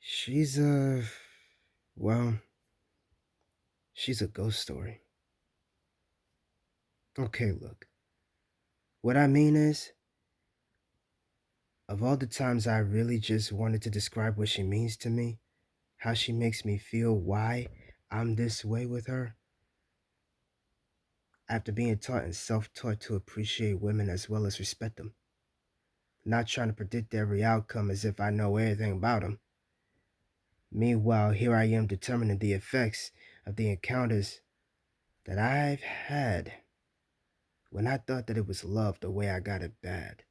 She's well, she's a ghost story. Okay, look. What I mean is, of all the times I really just wanted to describe what she means to me, how she makes me feel, why I'm this way with her, after being taught and self taught to appreciate women as well as respect them, not trying to predict every outcome as if I know everything about them. Meanwhile, here I am determining the effects of the encounters that I've had when I thought that it was love the way I got it bad.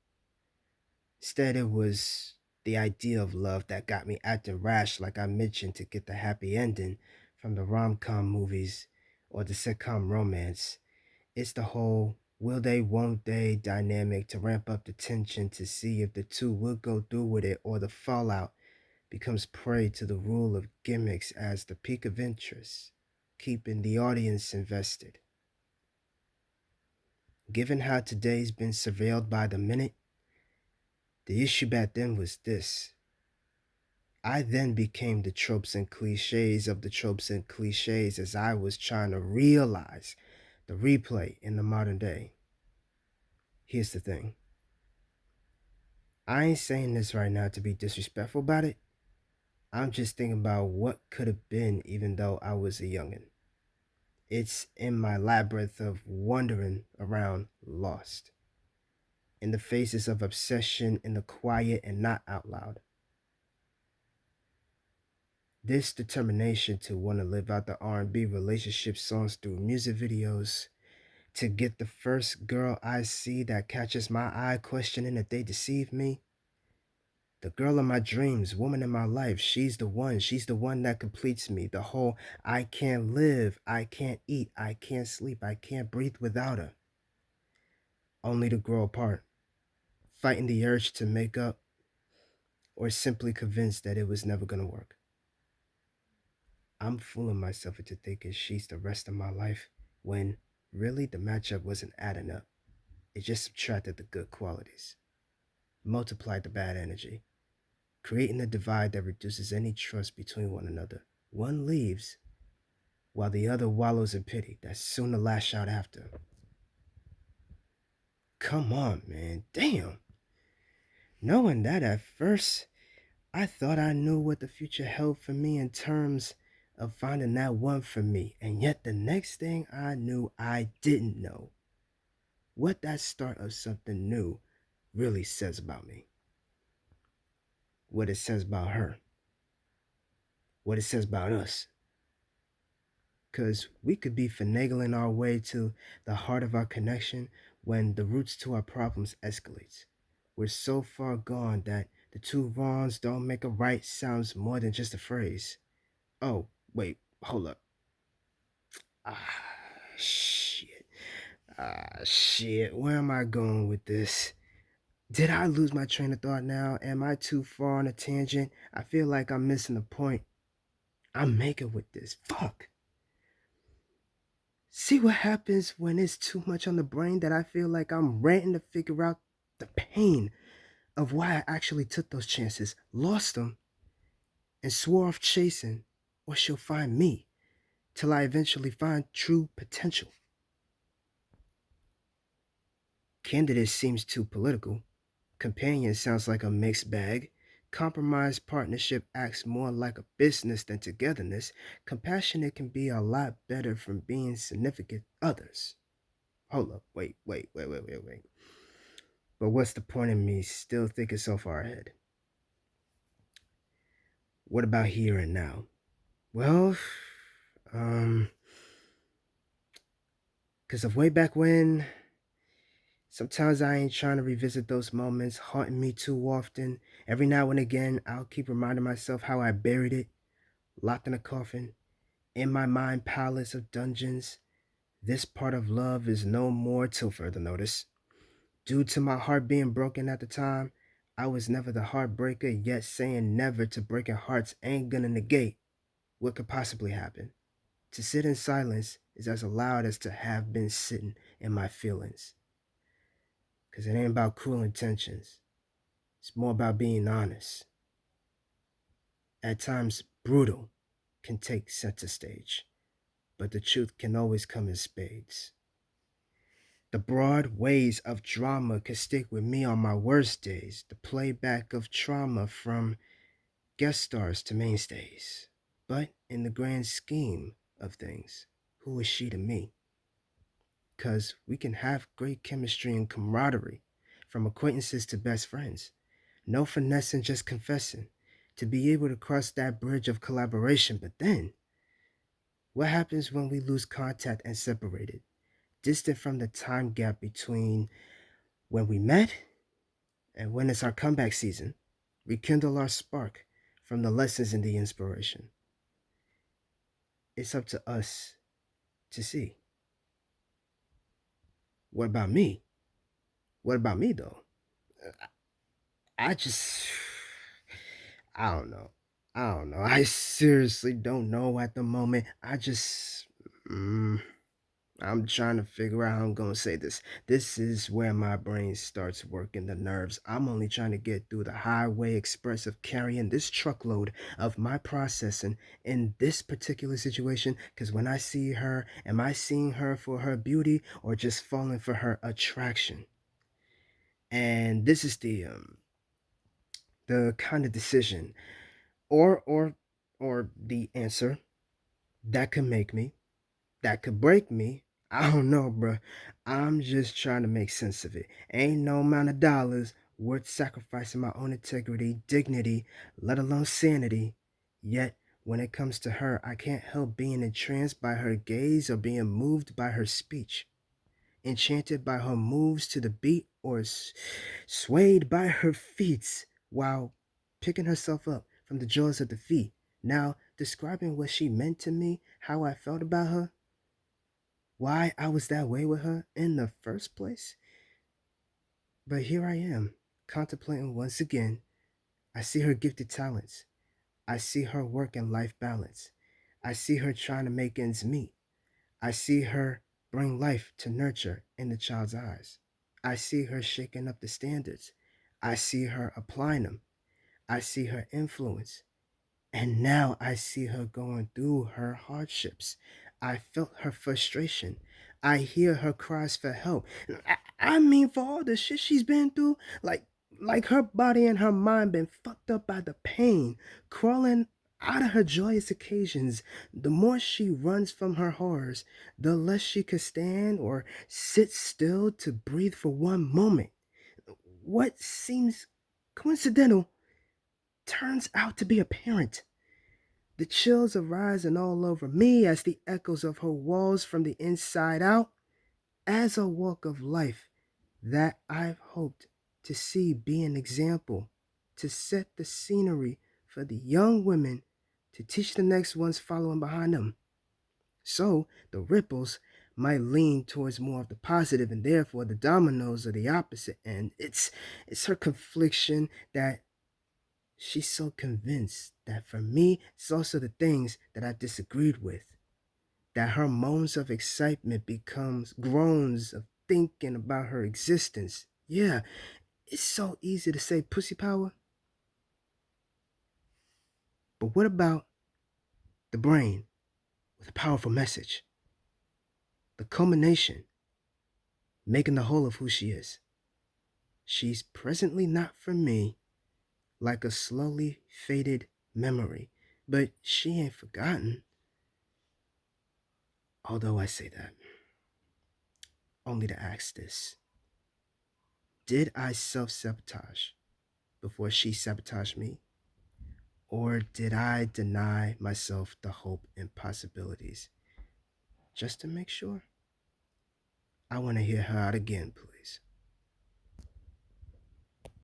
Instead, it was the idea of love that got me acting rash, like I mentioned, to get the happy ending from the rom com movies or the sitcom romance. It's the whole will they, won't they dynamic to ramp up the tension to see if the two will go through with it, or the fallout becomes prey to the rule of gimmicks as the peak of interest, keeping the audience invested. Given how today's been surveilled by the minute, the issue back then was this. I then became the tropes and cliches of the tropes and cliches as I was trying to realize the replay in the modern day. Here's the thing. I ain't saying this right now to be disrespectful about it. I'm just thinking about what could have been even though I was a youngin'. It's in my labyrinth of wandering around lost. In the faces of obsession in the quiet and not out loud. This determination to want to live out the R&B relationship songs through music videos, to get the first girl I see that catches my eye questioning if they deceive me. The girl of my dreams, woman in my life, she's the one that completes me. The whole I can't live, I can't eat, I can't sleep, I can't breathe without her. Only to grow apart, fighting the urge to make up, or simply convinced that it was never gonna work. I'm fooling myself into thinking she's the rest of my life when really the matchup wasn't adding up. It just subtracted the good qualities, multiplied the bad energy, creating a divide that reduces any trust between one another. One leaves while the other wallows in pity that's soon to lash out after. Come on, man. Damn. Knowing that at first, I thought I knew what the future held for me in terms of finding that one for me, and yet the next thing I knew, I didn't know what that start of something new really says about me, what it says about her, what it says about us. Because we could be finagling our way to the heart of our connection when the roots to our problems escalates. We're so far gone that the two wrongs don't make a right sounds more than just a phrase. Oh, wait, hold up. Ah, shit. Shit. Where am I going with this? Did I lose my train of thought now? Am I too far on a tangent? I feel like I'm missing the point. I'm making with this. Fuck. See what happens when it's too much on the brain that I feel like I'm ranting to figure out the pain of why I actually took those chances, lost them, and swore off chasing, or she'll find me till I eventually find true potential. Candidate seems too political. Companion sounds like a mixed bag. Compromise partnership acts more like a business than togetherness. Compassionate can be a lot better from being significant others. Hold up, wait. But what's the point in me still thinking so far ahead? What about here and now? Well, um, because of way back when, sometimes I ain't trying to revisit those moments haunting me too often. Every now and again, I'll keep reminding myself how I buried it, locked in a coffin, in my mind palace of dungeons. This part of love is no more till further notice. Due to my heart being broken at the time, I was never the heartbreaker, yet saying never to breaking hearts ain't gonna negate what could possibly happen. To sit in silence is as loud as to have been sitting in my feelings. Because it ain't about cruel intentions. It's more about being honest. at times brutal, can take center stage, but the truth can always come in spades. The broad ways of drama could stick with me on my worst days, the playback of trauma from guest stars to mainstays. But in the grand scheme of things, who is she to me? Because we can have great chemistry and camaraderie, from acquaintances to best friends. No finessing, just confessing. To be able to cross that bridge of collaboration, but then, what happens when we lose contact and separated? Distant from the time gap between when we met and when it's our comeback season, rekindle our spark from the lessons and the inspiration. It's up to us to see. What about me? What about me though? I just, I don't know. I don't know. I seriously don't know at the moment. I'm trying to figure out how I'm going to say this. This is where my brain starts working the nerves. I'm only trying to get through the highway express of carrying this truckload of my processing in this particular situation. Because when I see her, am I seeing her for her beauty or just falling for her attraction? And this is the kind of decision or the answer that could make me, that could break me. I don't know, bruh. I'm just trying to make sense of it. Ain't no amount of dollars worth sacrificing my own integrity, dignity, let alone sanity. Yet, when it comes to her, I can't help being entranced by her gaze or being moved by her speech, enchanted by her moves to the beat or swayed by her feet while picking herself up from the jaws of defeat. Now, describing what she meant to me, how I felt about her, why I was that way with her in the first place. But here I am, contemplating once again. I see her gifted talents. I see her work and life balance. I see her trying to make ends meet. I see her bring life to nurture in the child's eyes. I see her shaking up the standards. I see her applying them. I see her influence. And now I see her going through her hardships. I felt her frustration. I hear her cries for help. I mean, for all the shit she's been through, like her body and her mind been fucked up by the pain, crawling out of her joyous occasions. The more she runs from her horrors, the less she could stand or sit still to breathe for one moment. What seems coincidental turns out to be apparent. The chills are rising all over me as the echoes of her walls from the inside out, as a walk of life that I've hoped to see be an example, to set the scenery for the young women to teach the next ones following behind them. So the ripples might lean towards more of the positive and therefore the dominoes are the opposite end. It's her confliction that she's so convinced that for me, it's also the things that I disagreed with. That her moans of excitement becomes groans of thinking about her existence. Yeah, it's so easy to say pussy power, but what about the brain with a powerful message? The culmination, making the whole of who she is. She's presently not for me, like a slowly faded memory, but she ain't forgotten. Although I say that, only to ask this: did I self sabotage before she sabotaged me? Or did I deny myself the hope and possibilities? Just to make sure. I want to hear her out again, please.